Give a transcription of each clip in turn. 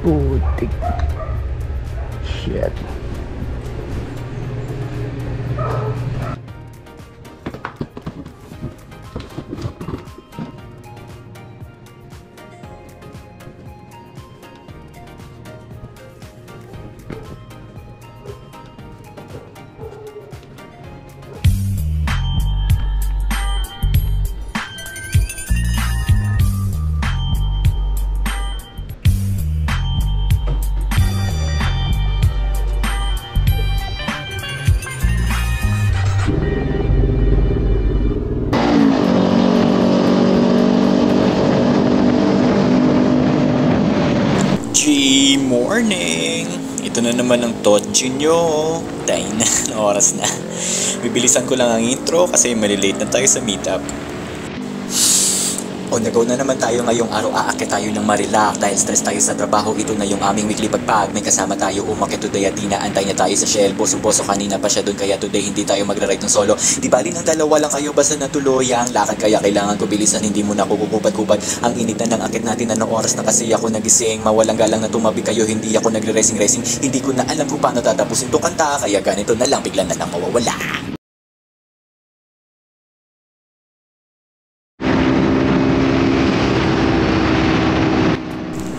Putik. Shit. Morning! Ito na naman ang Totji nyo. Dahil na, oras na. Bibilisan ko lang ang intro kasi malilate na tayo sa meetup. O nagaw na naman tayo ngayong araw, aakit tayo ng Marilac dahil stress tayo sa trabaho. Ito na yung aming weekly pagpag. May kasama tayo, umakit today at inaantay na tayo sa Shell. Boso-boso kanina pa siya dun, kaya today hindi tayo magra-ride ng solo. Di bali ng dalawa lang kayo, basta natuloy ang lakad, kaya kailangan ko bilisan, hindi mo na kukupad-kupad. Ang init na ng akit natin, anong oras na kasi ako nagising. Mawalang galang na tumabi kayo, hindi ako nagre-racing. Hindi ko na alam kung paano tatapusin to kanta, kaya ganito na lang, bigla na lang mawawala.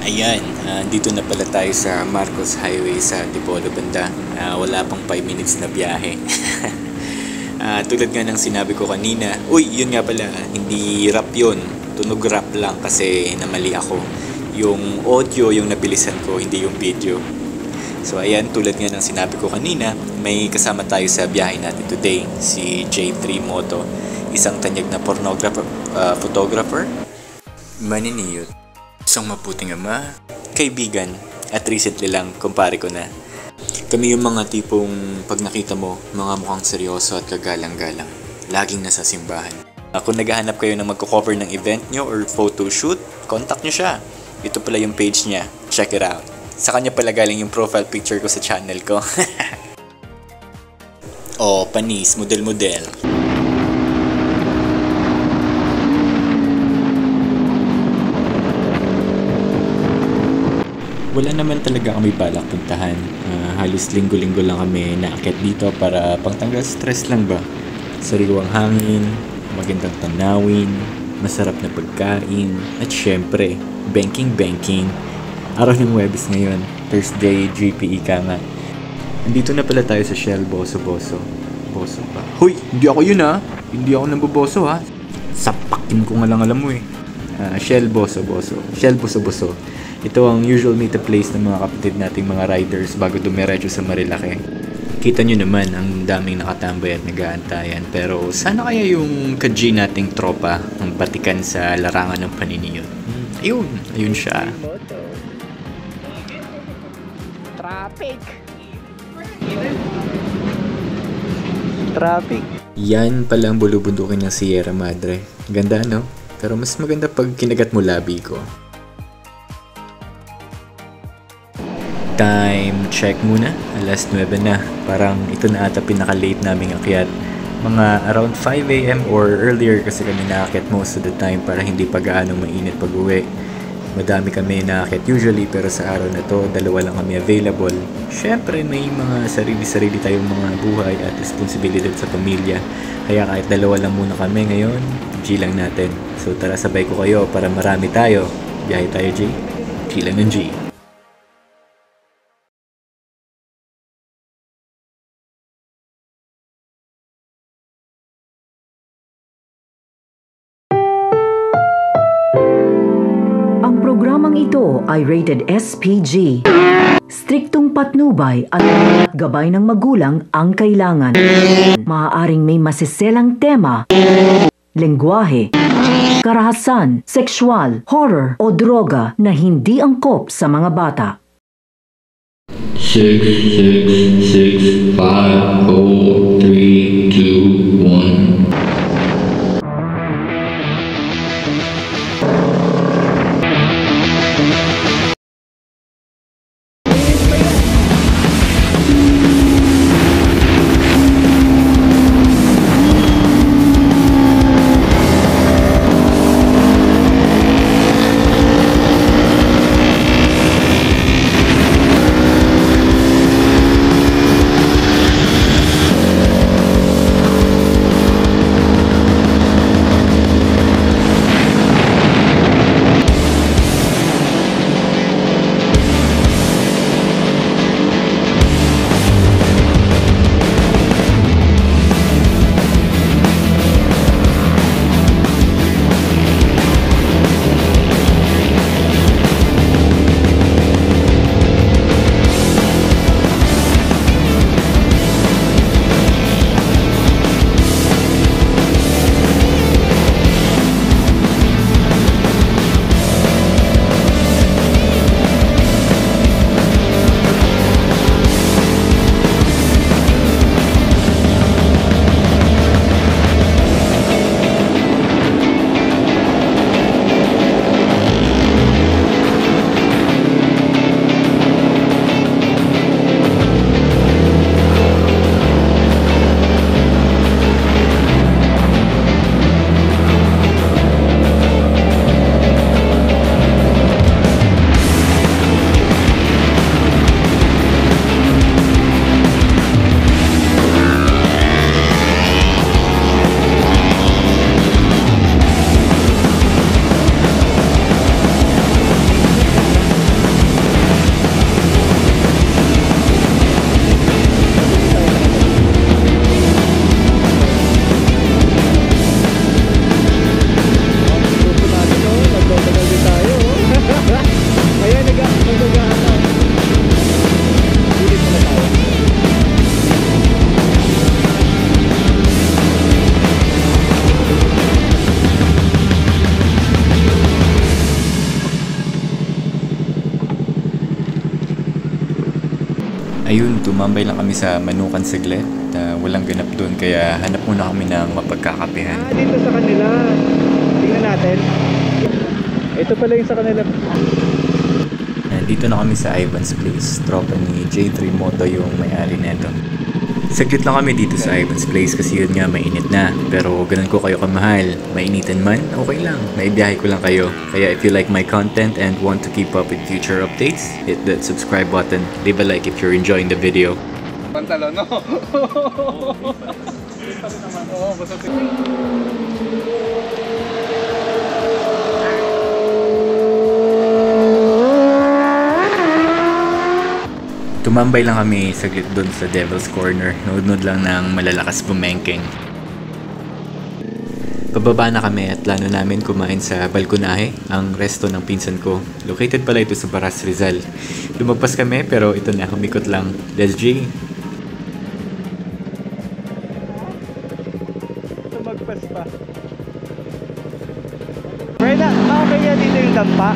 Ayan, dito na pala tayo sa Marcos Highway sa Antipolo banda. Wala pang 5 minutes na biyahe. Tulad nga ng sinabi ko kanina, uy, yun nga pala, hindi rap yun. Tunog rap lang kasi namali ako. Yung audio yung napilisan ko, hindi yung video. So ayan, tulad nga ng sinabi ko kanina, may kasama tayo sa biyahe natin today, si J3 Moto. Isang tanyag na photographer, maniniyot. Isang mabuting ama, kaibigan, at recently lang, kumpare ko na. Kami yung mga tipong pag nakita mo, mga mukhang seryoso at kagalang-galang. Laging nasa simbahan. Kung naghahanap kayo ng magko-cover ng event nyo or photo shoot, contact nyo siya. Ito pala yung page niya. Check it out. Sa kanya pala galing yung profile picture ko sa channel ko. Oh, panis, model-model. Wala naman talaga kami balak puntahan. Halos linggo-linggo lang kami naakyat dito para pangtanggal stress lang ba. Sariwang hangin, magandang tanawin, masarap na pagkain, at syempre, banking. Araw ng Huwebes ngayon, Thursday, GPE ka nga. Andito na pala tayo sa Shell, boso-boso. Boso ba? Hoy, hindi ako yun ha! Hindi ako namboboso ha! Sapakin ko nga lang alam mo eh. Shell, boso-boso. Shell, boso-boso. Ito ang usual meetup place ng mga kapatid nating mga riders bago dumiretso sa Marilaki. Kita nyo naman ang daming nakatambay at nag-aantayan, pero sana kaya yung ka-G nating tropa ang batikan sa larangan ng paniniyot. Ayun siya. Traffic. Yan pala ang bulubundukin ng Sierra Madre. Ganda no? Pero mas maganda pag kinagat mo labi ko. Time check muna, alas 9 na. Parang ito na ata pinaka-late naming akyat. Mga around 5 AM or earlier kasi kami naakyat most of the time para hindi pa gaano mainit pag-uwi. Madami kami naakyat usually pero sa araw na to, dalawa lang kami available. Syempre may mga sarili-sarili tayong mga buhay at responsibilidad sa pamilya. Kaya kahit dalawa lang muna kami ngayon, G lang natin. So tara sabay ko kayo para marami tayo. Biyahe tayo G, G lang ng G. Programang ito ay rated SPG. Striktong patnubay at gabay ng magulang ang kailangan. Maaaring may masiselang tema, lengguwahe, karahasan, sexual, horror o droga na hindi angkop sa mga bata. 6, 6, 6, 5, 4, 3, 2, 1. Ayun, tumambay lang kami sa Manukan saglit. Walang ganap doon kaya hanap muna kami ng mapagkakapehan. Dito sa kanila. Tingnan natin. Ito pala yung sa kanila. Dito na kami sa Ivan's Place. Tropa ni J3 Moto yung may-ari nito. Saglit lang kami dito sa Ivan's Place kasi yun nga mainit na. Pero ganun ko kayo kamahal. Mainitan man, okay lang. Naibiyahe ko lang kayo. Kaya if you like my content and want to keep up with future updates, hit that subscribe button. Leave a like if you're enjoying the video. Pantalon, no? Oo, basta Tumambay lang kami saglit doon sa Devil's Corner. Nood lang ng malalakas bumengkeng. Pababa na kami at plano namin kumain sa Balconaje, ang resto ng pinsan ko. Located pala ito sa Baras, Rizal. Lumagpas kami pero ito na, humikot lang. Let's G! Tumagpas pa. Brenda, kaya dito yung dampa.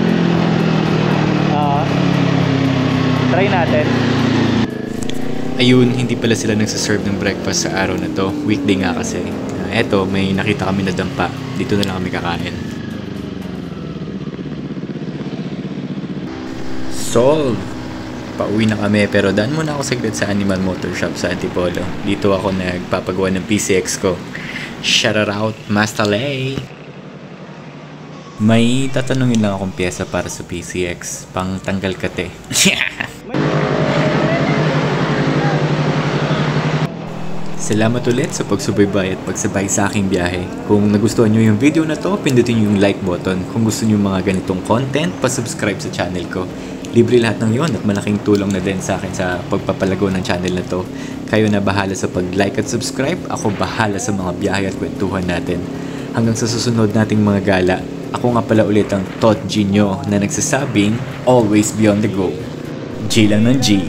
Try natin. Ayun, hindi pala sila nagsaserve ng breakfast sa araw na to. Weekday nga kasi. Eto, may nakita kami na dampa. Dito na lang kami kakain. Solve! Pauwi na kami pero daan muna ako saglit sa Animal Motor Shop sa Antipolo. Dito ako nagpapagawa ng PCX ko. Shout out, Master Lay! May tatanungin lang akong pyesa para sa PCX. Pang tanggal kate. Salamat ulit sa pagsubaybay at pagsabay sa aking biyahe. Kung nagustuhan nyo yung video na to, pindutin nyo yung like button. Kung gusto nyo mga ganitong content, pasubscribe sa channel ko. Libre lahat ng yon at malaking tulong na din sa akin sa pagpapalago ng channel na to. Kayo na bahala sa pag-like at subscribe. Ako bahala sa mga biyahe at kwentuhan natin. Hanggang sa susunod nating mga gala, ako nga pala ulit ang Tot G nyo na nagsasabing, always be on the go. G lang ng G.